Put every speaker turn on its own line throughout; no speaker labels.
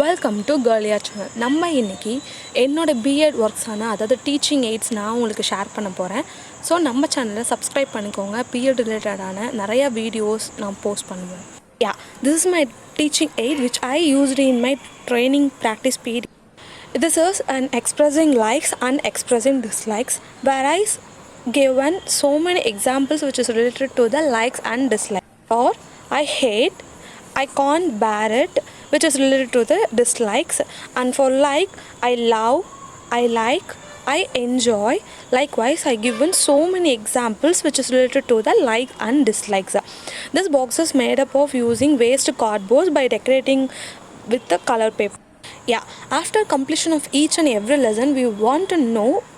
Welcome to கேர்லியா channel. நம்ம இன்றைக்கி என்னோடய பிஎட் ஒர்க்ஸான அதாவது டீச்சிங் எய்ட்ஸ் நான் உங்களுக்கு ஷேர் பண்ண போகிறேன். ஸோ நம்ம சேனலை சப்ஸ்கிரைப் பண்ணிக்கோங்க. பிஎட் ரிலேட்டடான நிறையா வீடியோஸ் நான் போஸ்ட் பண்ணுவேன். This is my teaching aid which I used in my training practice period. This is an expressing likes and expressing dislikes, where I given so many examples which is related to the likes and dislikes. Or I hate, I can't bear it, which is related to the dislikes. And for like, I love, I like, I enjoy. Likewise, I given so many examples which is related to the like and dislikes. This box is made up of using waste cardboard by decorating with the color paper. After completion of each and every lesson,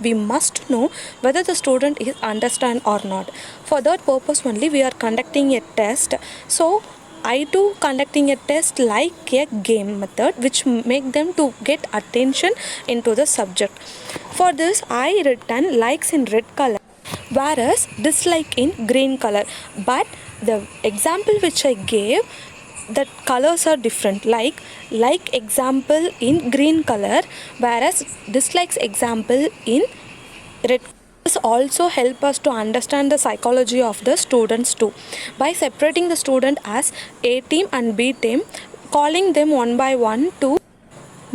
we must know whether the student is understand or not. For that purpose only, we are conducting a test. So I too conducting a test like a game method which make them to get attention into the subject. For this, I written likes in red color whereas dislike in green color, but the example which I gave, the colors are different. Like example in green color whereas dislikes example in red. This also help us to understand the psychology of the students too. By separating the student as A team and B team, calling them one by one to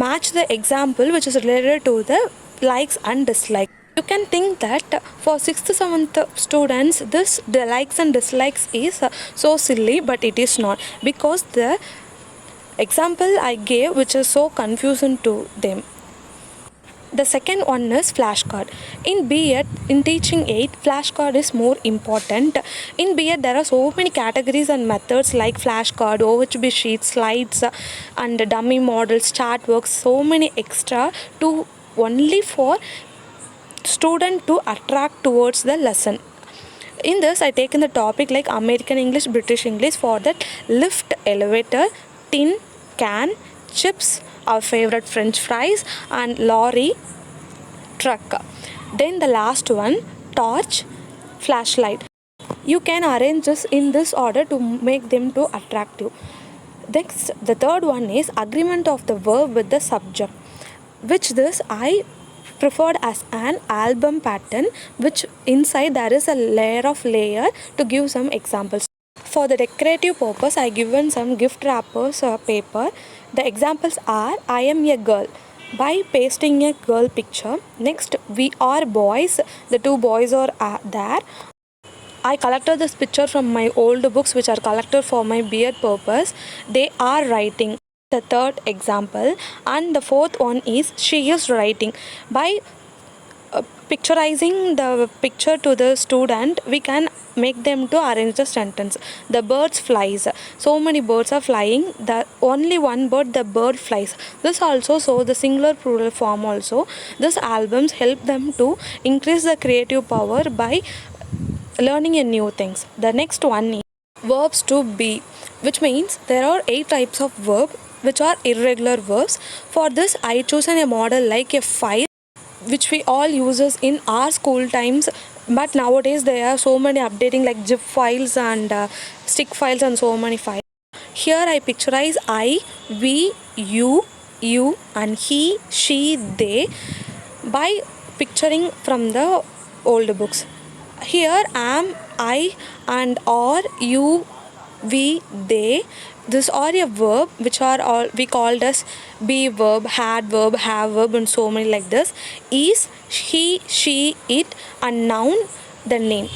match the example which is related to the likes and dislikes. You can think that for 6th 7th students the likes and dislikes is so silly, but it is not, because the example I gave which is so confusing to them. The second one is flashcard. In B.Ed, in teaching aid, flashcard is more important. In B.Ed, there are so many categories and methods like flashcard, OHB sheets, slides, and dummy models, chart works, so many extra to only for student to attract towards the lesson. In this, I taken the topic like American English, British English. For that, lift, elevator, tin, can, chips, our favorite French fries, and lorry, truck. Then the last one, torch, flashlight. You can arrange this in this order to make them to attractive. Next, the third one is agreement of the verb with the subject, which this I preferred as an album pattern, which inside there is a layer to give some examples. For the decorative purpose, I given some gift wrappers paper. The examples are I am a girl by pasting a girl picture. Next, we are boys. The two boys are there. I collected this picture from my old books which are collected for my B.Ed purpose. They are writing. The third example, and the fourth one is she is writing. By picturizing the picture to the student, we can make them to arrange the sentence. The birds flies. So many birds are flying. The only one bird, the bird flies. This also show the singular plural form also. These albums help them to increase the creative power by learning a new things. The next one is verbs to be, which means there are 8 types of verb which are irregular verbs. For this, I chosen a model like a file which we all uses in our school times, but nowadays there are so many updating like zip files and stick files and so many files. Here I picturize I, we, you and he, she, they by picturing from the old books. Here am, I, and are, you, we, they. This are a verb which are all we called as be verb, had verb, have verb, and so many like this. Is, he, she, it, and noun, the name.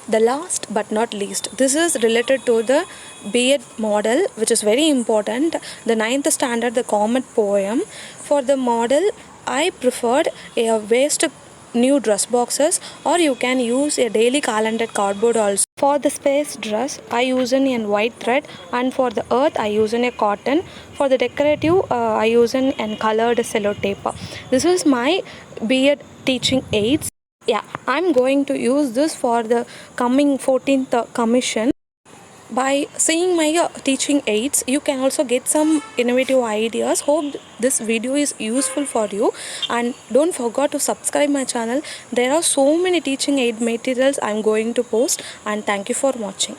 The last but not least, this is related to the B.Ed model, which is very important. The 9th standard, the comet poem. For the model, I preferred a waste new dress boxes, or you can use a daily calendar cardboard also. For the space dress, I use in white thread, and for the earth, I use in a cotton. For the decorative, I use in colored sellotape. This is my B.Ed teaching aids. I'm going to use this for the coming 14th commission. By seeing my teaching aids, you can also get some innovative ideas. Hope this video is useful for you, and don't forget to subscribe my channel. There are so many teaching aid materials I'm going to post, and thank you for watching.